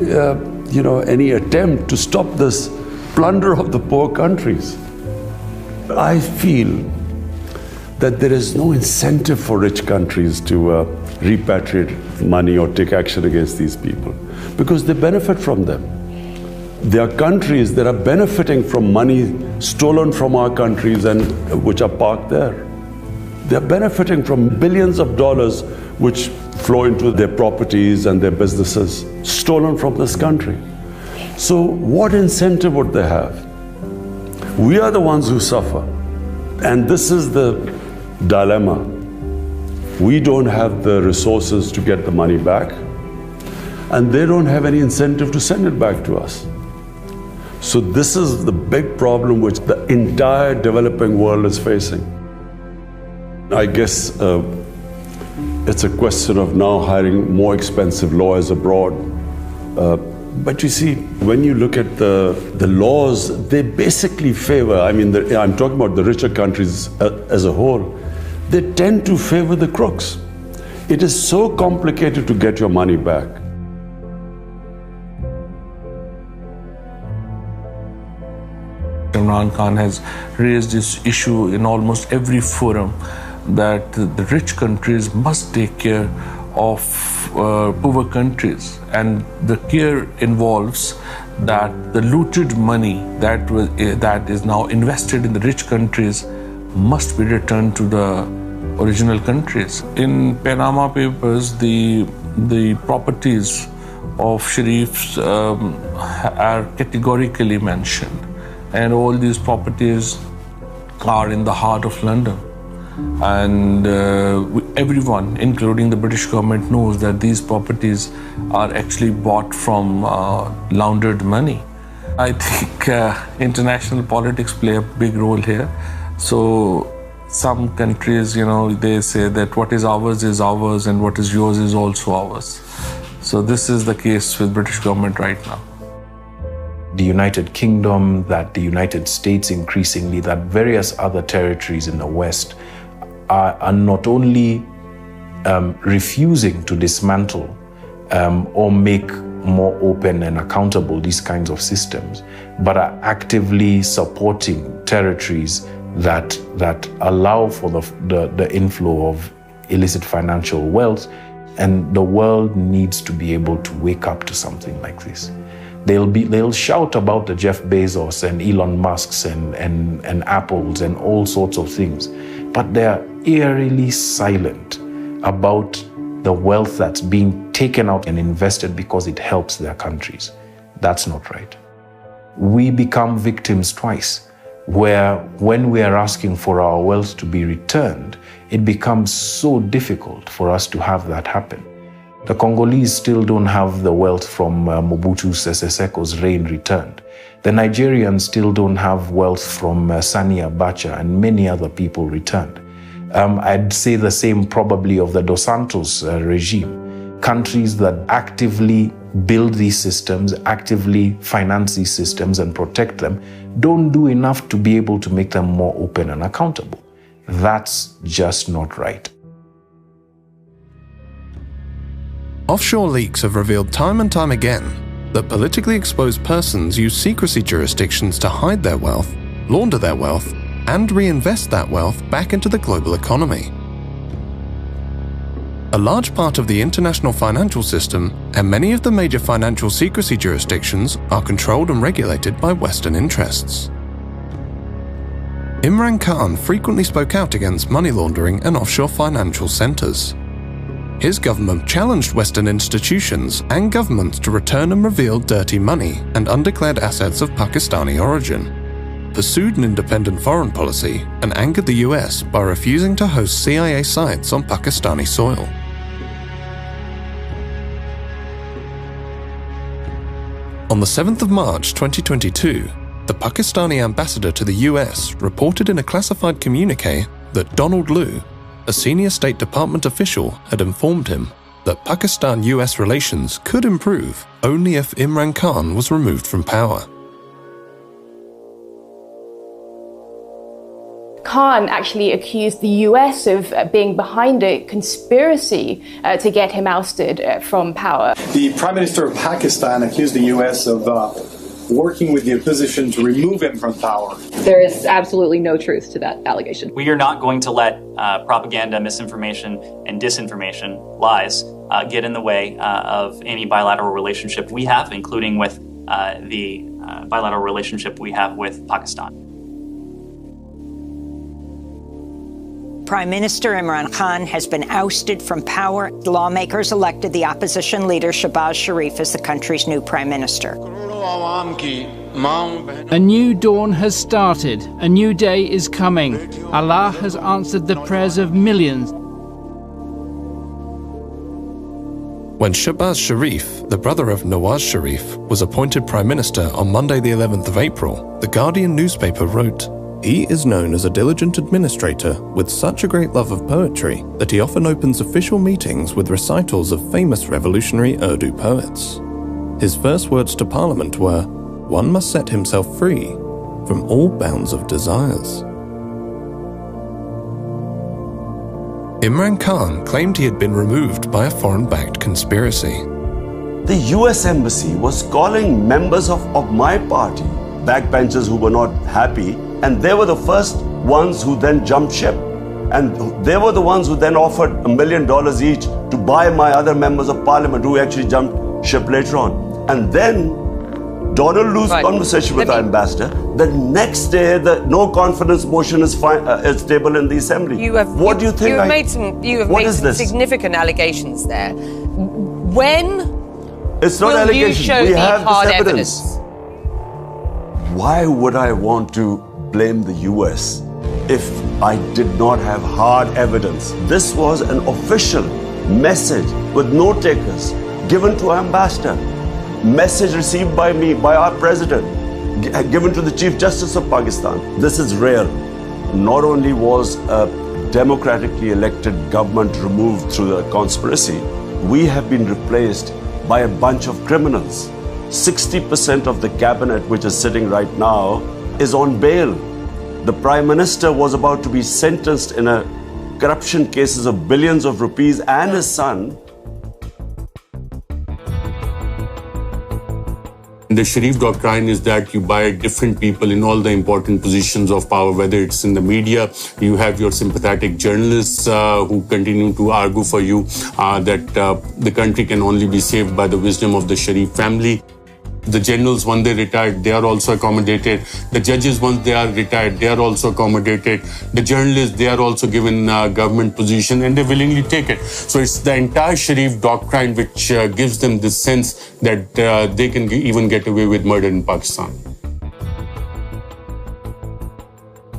any attempt to stop this plunder of the poor countries. I feel that there is no incentive for rich countries to repatriate money or take action against these people because they benefit from them. There are countries that are benefiting from money stolen from our countries and which are parked there. They are benefiting from billions of dollars which flow into their properties and their businesses stolen from this country. So what incentive would they have? We are the ones who suffer. And this is the dilemma. We don't have the resources to get the money back, and they don't have any incentive to send it back to us. So this is the big problem which the entire developing world is facing. I guess it's a question of now hiring more expensive lawyers abroad. But you see, when you look at the laws, they basically favor, I'm talking about the richer countries as a whole, they tend to favor the crooks. It is so complicated to get your money back. Imran Khan has raised this issue in almost every forum that the rich countries must take care of poor countries, and the care involves that the looted money that is now invested in the rich countries must be returned to the original countries. In Panama Papers, the properties of Sharifs are categorically mentioned, and all these properties are in the heart of London. And everyone, including the British government, knows that these properties are actually bought from laundered money. I think international politics play a big role here. So some countries, they say that what is ours and what is yours is also ours. So this is the case with British government right now. The United Kingdom, that the United States increasingly, that various other territories in the West are not only refusing to dismantle or make more open and accountable these kinds of systems, but are actively supporting territories that allow for the inflow of illicit financial wealth. And the world needs to be able to wake up to something like this. They'll shout about the Jeff Bezos and Elon Musks and Apples and all sorts of things, but they're eerily silent about the wealth that's being taken out and invested because it helps their countries. That's not right. We become victims twice, where when we are asking for our wealth to be returned, it becomes so difficult for us to have that happen. The Congolese still don't have the wealth from Mobutu Sese Seko's reign returned. The Nigerians still don't have wealth from Sani Abacha and many other people returned. I'd say the same probably of the Dos Santos regime. Countries that actively build these systems, actively finance these systems and protect them, don't do enough to be able to make them more open and accountable. That's just not right. Offshore leaks have revealed time and time again that politically exposed persons use secrecy jurisdictions to hide their wealth, launder their wealth, and reinvest that wealth back into the global economy. A large part of the international financial system and many of the major financial secrecy jurisdictions are controlled and regulated by Western interests. Imran Khan frequently spoke out against money laundering and offshore financial centers. His government challenged Western institutions and governments to return and reveal dirty money and undeclared assets of Pakistani origin, pursued an independent foreign policy, and angered the US by refusing to host CIA sites on Pakistani soil. On the 7th of March 2022, the Pakistani ambassador to the US reported in a classified communique that Donald Lu, a senior State Department official, had informed him that Pakistan-US relations could improve only if Imran Khan was removed from power. Khan actually accused the US of being behind a conspiracy to get him ousted from power. The Prime Minister of Pakistan accused the US of working with the opposition to remove him from power. There is absolutely no truth to that allegation. We are not going to let propaganda, misinformation, and disinformation, lies, get in the way of any bilateral relationship we have, including with the bilateral relationship we have with Pakistan. Prime Minister Imran Khan has been ousted from power. Lawmakers elected the opposition leader Shehbaz Sharif as the country's new prime minister. A new dawn has started. A new day is coming. Allah has answered the prayers of millions. When Shehbaz Sharif, the brother of Nawaz Sharif, was appointed prime minister on Monday the 11th of April, the Guardian newspaper wrote, "He is known as a diligent administrator with such a great love of poetry that he often opens official meetings with recitals of famous revolutionary Urdu poets. His first words to Parliament were, 'One must set himself free from all bounds of desires.'" Imran Khan claimed he had been removed by a foreign-backed conspiracy. The US Embassy was calling members of my party backbenchers who were not happy, and they were the first ones who then jumped ship. And they were the ones who then offered $1 million each to buy my other members of parliament who actually jumped ship later on. And then Donald Lu's conversation with the ambassador, the next day the no confidence motion is tabled in the assembly. What do you think? You have made some significant allegations there. When it's not will allegations. You show we the have hard this evidence. Why would I want to blame the US if I did not have hard evidence? This was an official message with note takers given to our ambassador, message received by me, by our president, given to the Chief Justice of Pakistan. This is real. Not only was a democratically elected government removed through the conspiracy, we have been replaced by a bunch of criminals. 60% of the cabinet, which is sitting right now, is on bail. The Prime Minister was about to be sentenced in a corruption cases of billions of rupees, and his son. The Sharif doctrine is that you buy different people in all the important positions of power, whether it's in the media, you have your sympathetic journalists who continue to argue for you that the country can only be saved by the wisdom of the Sharif family. The generals, when they retired, they are also accommodated. The judges, once they are retired, they are also accommodated. The journalists, they are also given government position and they willingly take it. So it's the entire Sharif doctrine which gives them this sense that they can even get away with murder in Pakistan.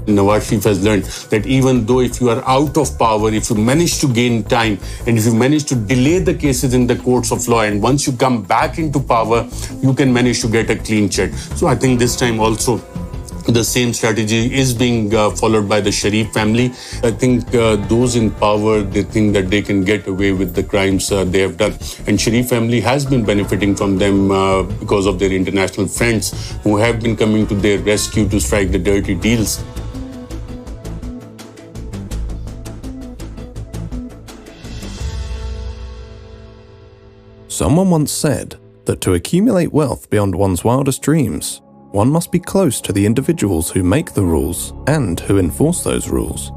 Nawaz Sharif has learned that even though if you are out of power, if you manage to gain time, and if you manage to delay the cases in the courts of law, and once you come back into power, you can manage to get a clean check. So I think this time also, the same strategy is being followed by the Sharif family. I think those in power, they think that they can get away with the crimes they have done. And Sharif family has been benefiting from them because of their international friends who have been coming to their rescue to strike the dirty deals. Someone once said that to accumulate wealth beyond one's wildest dreams, one must be close to the individuals who make the rules and who enforce those rules.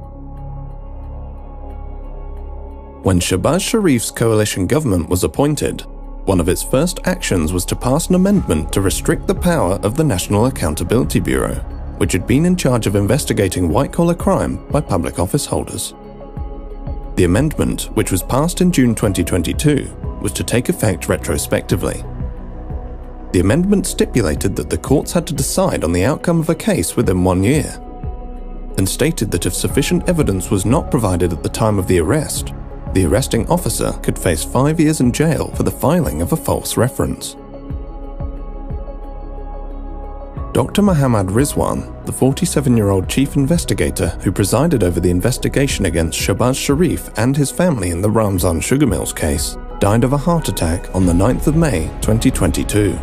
When Shehbaz Sharif's coalition government was appointed, one of its first actions was to pass an amendment to restrict the power of the National Accountability Bureau, which had been in charge of investigating white-collar crime by public office holders. The amendment, which was passed in June 2022, was to take effect retrospectively. The amendment stipulated that the courts had to decide on the outcome of a case within 1 year, and stated that if sufficient evidence was not provided at the time of the arrest, the arresting officer could face 5 years in jail for the filing of a false reference. Dr. Mohammad Rizwan, the 47-year-old chief investigator who presided over the investigation against Shehbaz Sharif and his family in the Ramzan Sugar Mills case, died of a heart attack on the 9th of May 2022.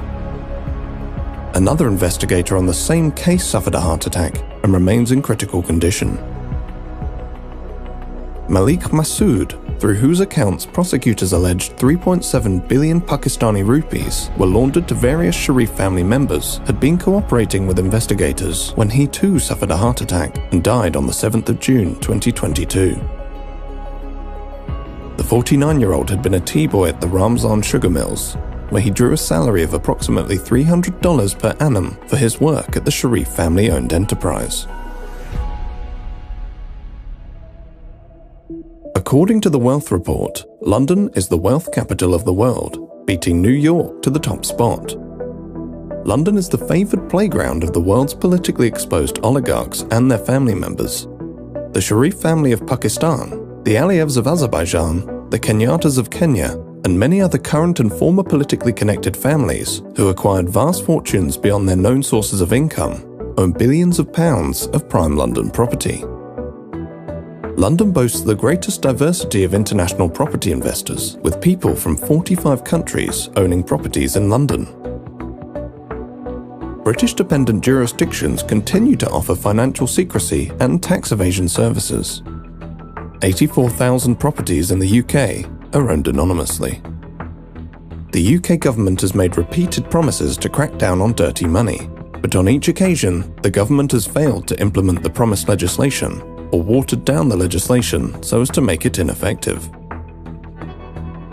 Another investigator on the same case suffered a heart attack and remains in critical condition. Malik Massoud, through whose accounts prosecutors alleged 3.7 billion Pakistani rupees were laundered to various Sharif family members, had been cooperating with investigators when he too suffered a heart attack and died on the 7th of June 2022. The 49-year-old had been a tea-boy at the Ramzan Sugar Mills, where he drew a salary of approximately $300 per annum for his work at the Sharif family-owned enterprise. According to the Wealth Report, London is the wealth capital of the world, beating New York to the top spot. London is the favoured playground of the world's politically exposed oligarchs and their family members. The Sharif family of Pakistan, the Aliyevs of Azerbaijan, the Kenyatas of Kenya, and many other current and former politically connected families who acquired vast fortunes beyond their known sources of income own billions of pounds of prime London property. London boasts the greatest diversity of international property investors, with people from 45 countries owning properties in London. British-dependent jurisdictions continue to offer financial secrecy and tax evasion services. 84,000 properties in the UK are owned anonymously. The UK government has made repeated promises to crack down on dirty money, but on each occasion, the government has failed to implement the promised legislation or watered down the legislation so as to make it ineffective.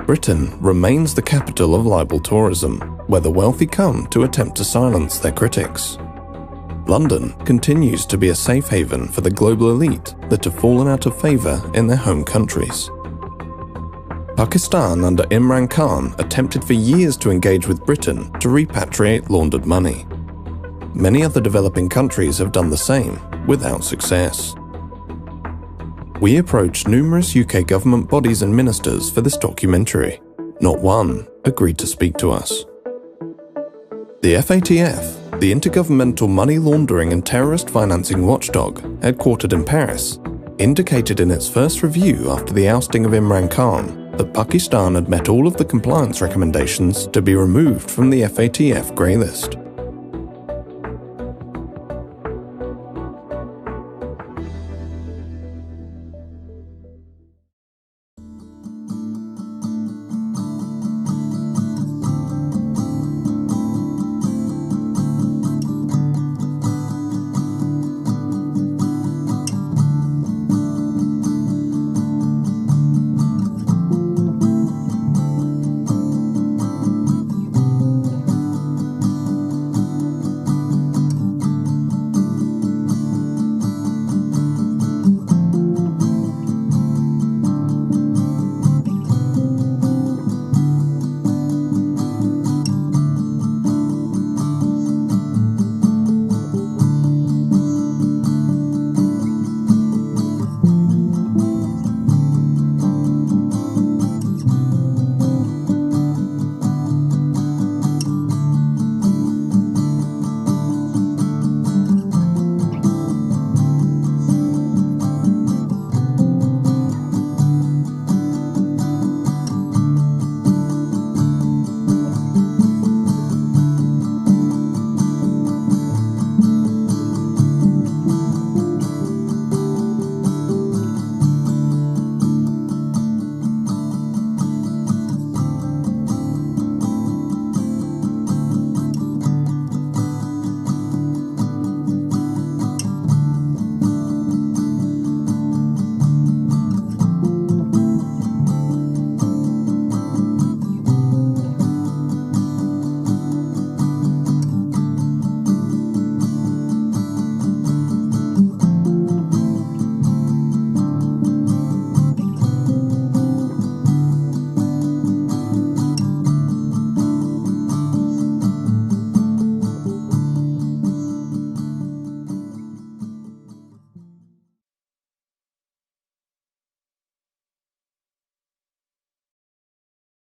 Britain remains the capital of libel tourism, where the wealthy come to attempt to silence their critics. London continues to be a safe haven for the global elite that have fallen out of favour in their home countries. Pakistan under Imran Khan attempted for years to engage with Britain to repatriate laundered money. Many other developing countries have done the same, without success. We approached numerous UK government bodies and ministers for this documentary. Not one agreed to speak to us. The FATF, the Intergovernmental Money Laundering and Terrorist Financing Watchdog, headquartered in Paris, indicated in its first review after the ousting of Imran Khan that Pakistan had met all of the compliance recommendations to be removed from the FATF grey list.